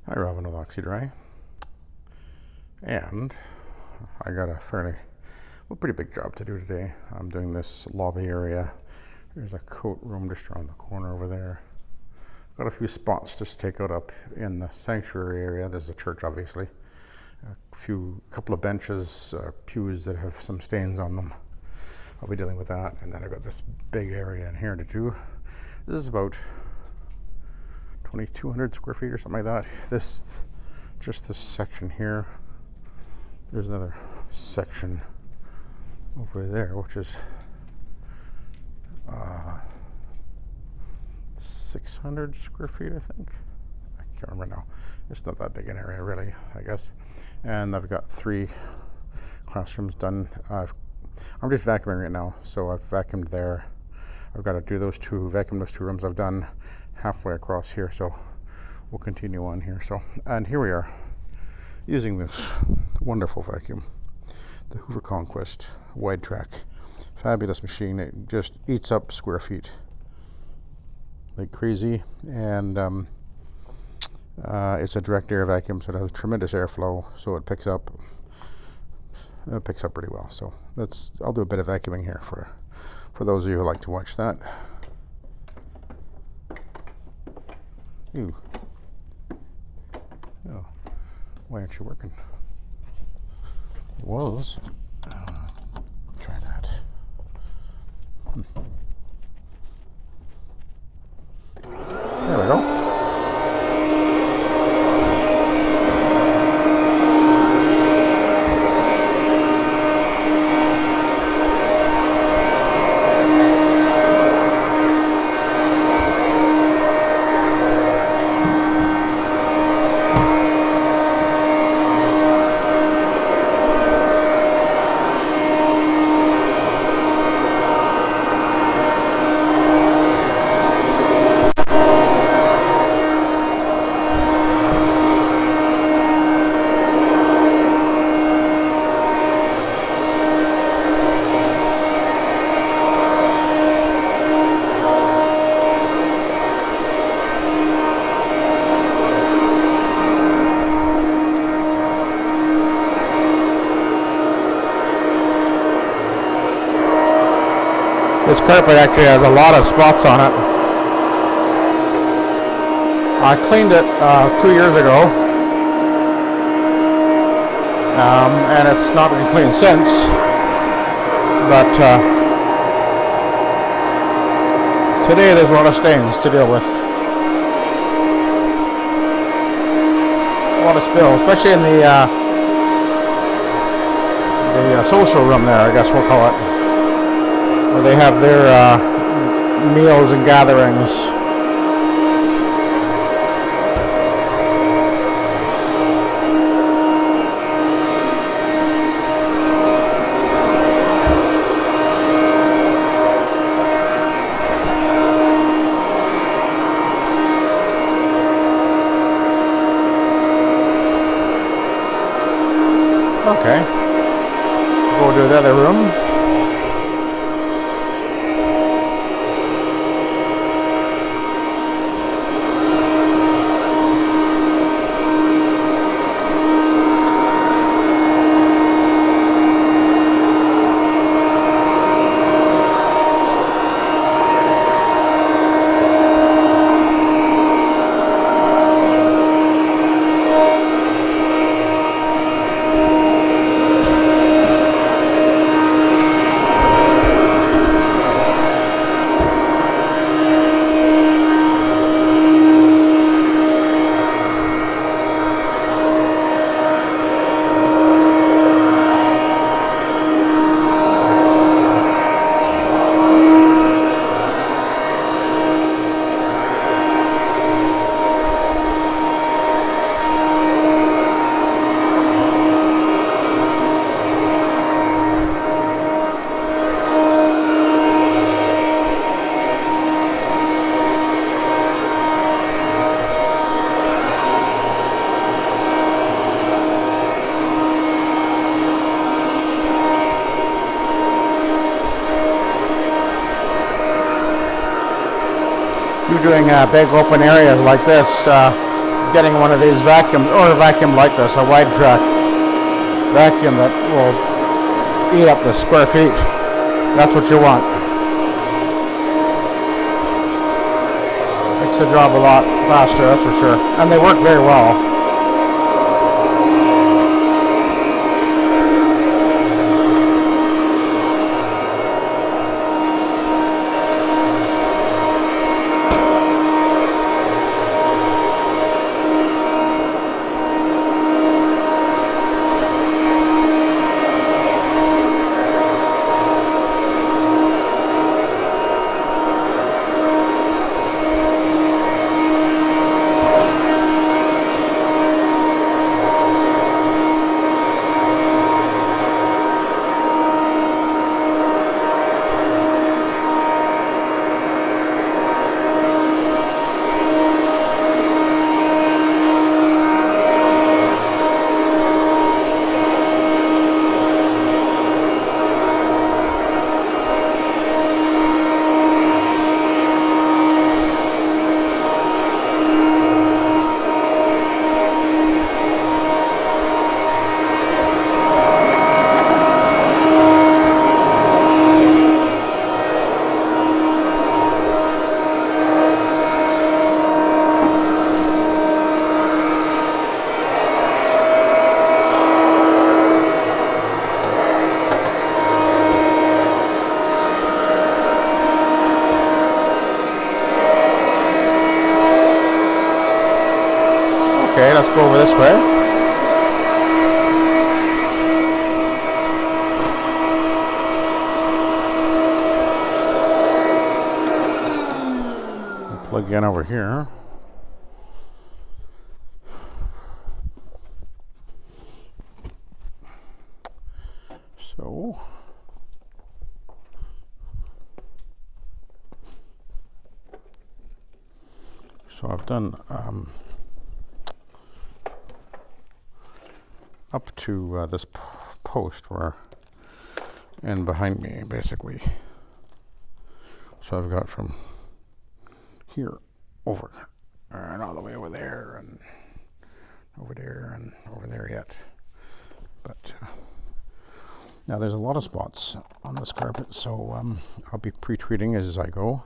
Hi, Robin with Oxy-Dry, and I got a pretty big job to do today. I'm doing this lobby area. There's a coat room just around the corner over there. Got a few spots just to take out up in the sanctuary area. There's a church, obviously. Couple of benches, pews that have some stains on them. I'll be dealing with that, and then I've got this big area in here to do. This is about 2,200 square feet or something like that. Just this section here. There's another section over there, which is 600 square feet, I think. I can't remember now. It's not that big an area, really, I guess. And I've got 3 classrooms done. I'm just vacuuming right now, so I've vacuumed there. I've got to do vacuum those 2 rooms. I've done halfway across here, so we'll continue on here. And here we are using this wonderful vacuum, the Hoover Conquest wide track. Fabulous machine. It just eats up square feet like crazy, and it's a direct air vacuum, so it has tremendous airflow, so it picks up pretty well. So I'll do a bit of vacuuming here for those of you who like to watch that. Ew. Oh, why aren't you working? It was. Try that. There we go. This carpet actually has a lot of spots on it. I cleaned it 2 years ago, and it's not been cleaned since, but today there's a lot of stains to deal with. A lot of spills, especially in the social room there, I guess we'll call it, where they have their meals and gatherings. Okay, go to the other room. You're doing big open areas like this, getting one of these vacuums, or a vacuum like this, a wide track vacuum that will eat up the square feet. That's what you want. Makes the job a lot faster, that's for sure. And they work very well. Okay, let's go over this way. Plug in over here. So I've done up to this post where, and behind me basically. So I've got from here over and all the way over there and over there yet. But now there's a lot of spots on this carpet, so I'll be pre-treating as I go.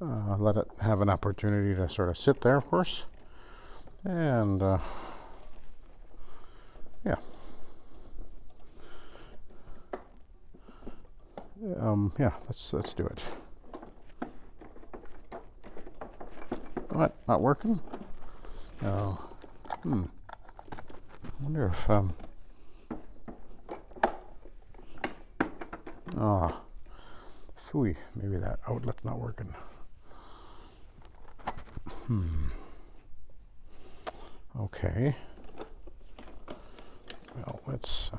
Let it have an opportunity to sort of sit there, of course, and yeah. Yeah, let's do it. What? Not working? No. I wonder if phooey, maybe that outlet's not working. Okay. Well, let's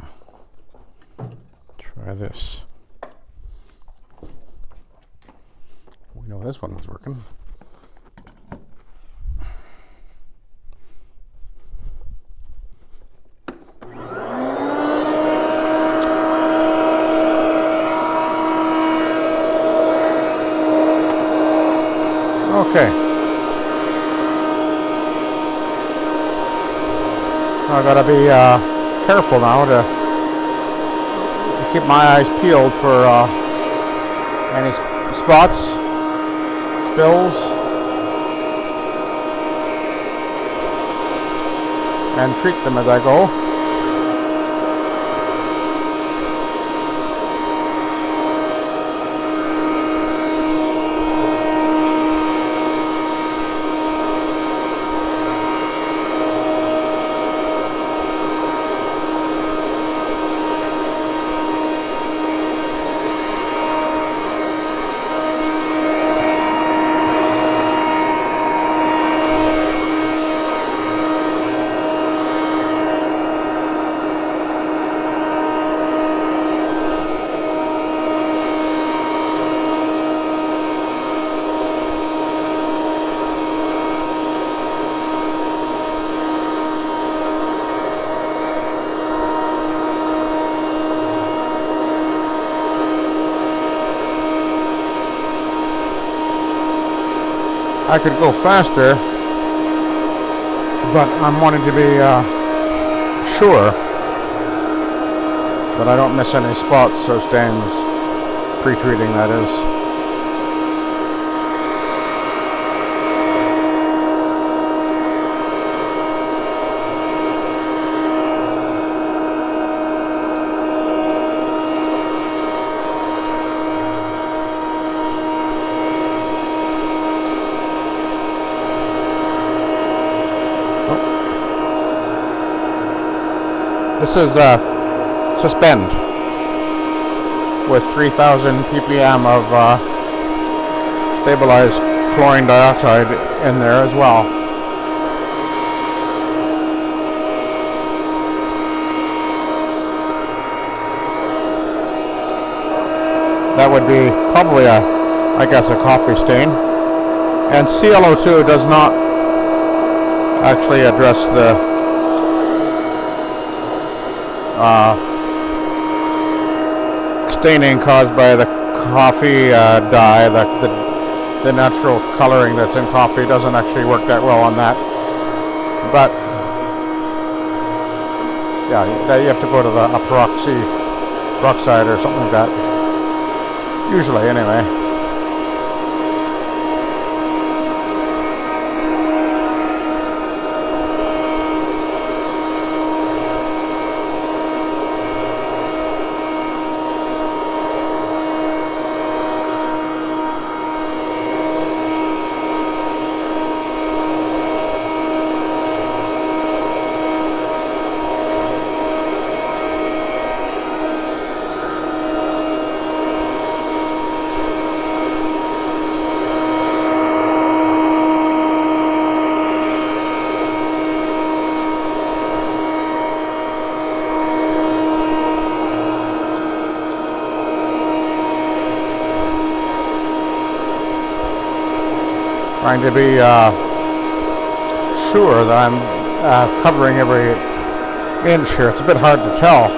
try this. We know this one's working. Okay. I gotta be careful now to keep my eyes peeled for any spots, spills, and treat them as I go. I could go faster, but I'm wanting to be sure that I don't miss any spots or stains, pre-treating that is. This is Suspend with 3,000 ppm of stabilized chlorine dioxide in there as well. That would be probably I guess a coffee stain. And ClO2 does not actually address the staining caused by the coffee dye. The natural coloring that's in coffee doesn't actually work that well on that. But yeah, you have to go to a peroxide or something like that. Usually, anyway. Trying to be sure that I'm covering every inch here. It's a bit hard to tell.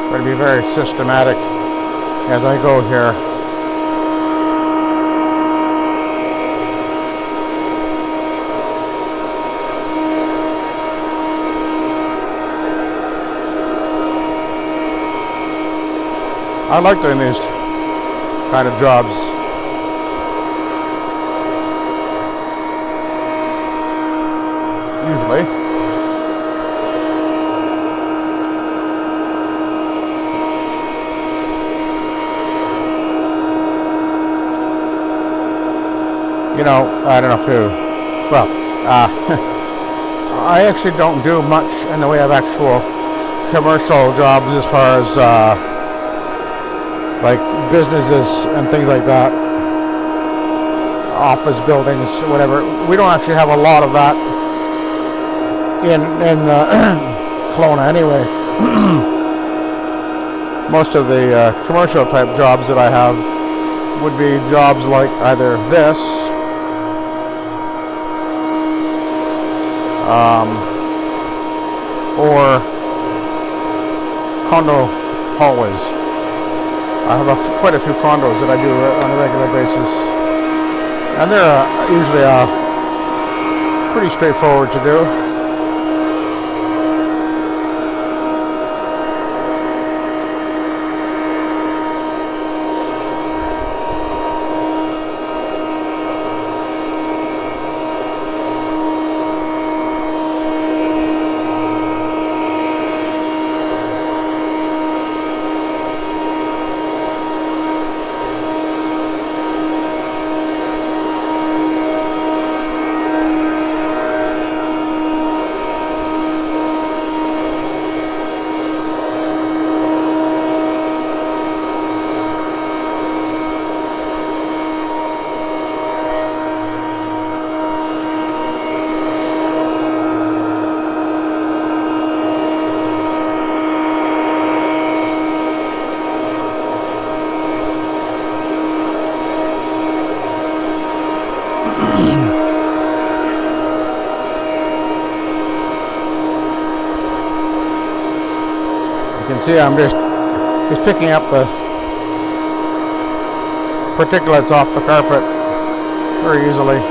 Try to be very systematic as I go here. I like doing these kind of jobs. Usually. You know, I don't know if you, well, I actually don't do much in the way of actual commercial jobs as far as like businesses and things like that, office buildings, whatever. We don't actually have a lot of that in Kelowna anyway. Most of the commercial type jobs that I have would be jobs like either this, or condo hallways. I have quite a few condos that I do on a regular basis, and they're usually pretty straightforward to do. You can see I'm just picking up the particulates off the carpet very easily.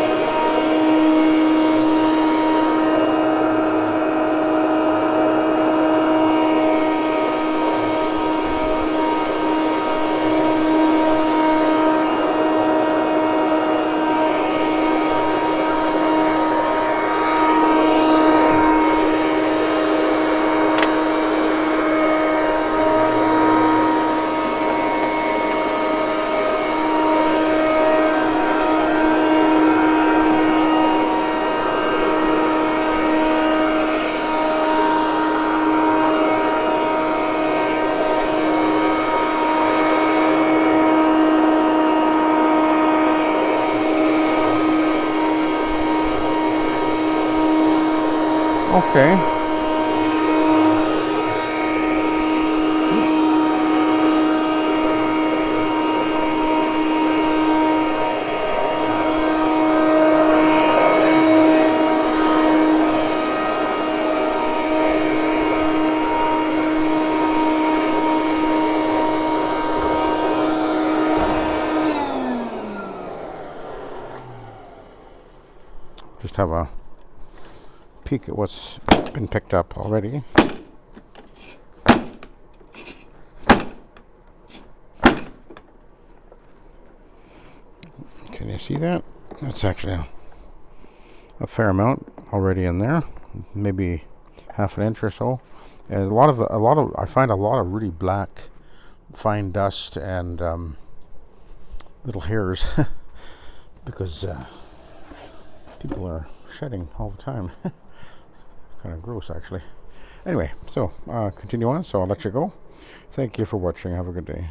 Okay. Just have a peek at what's been picked up already. Can you see that? That's actually a fair amount already in there, maybe half an inch or so. And I find a lot of really black fine dust and little hairs because people are shedding all the time. Kind of gross, actually. Anyway, so continue on, so I'll let you go. Thank you for watching. Have a good day.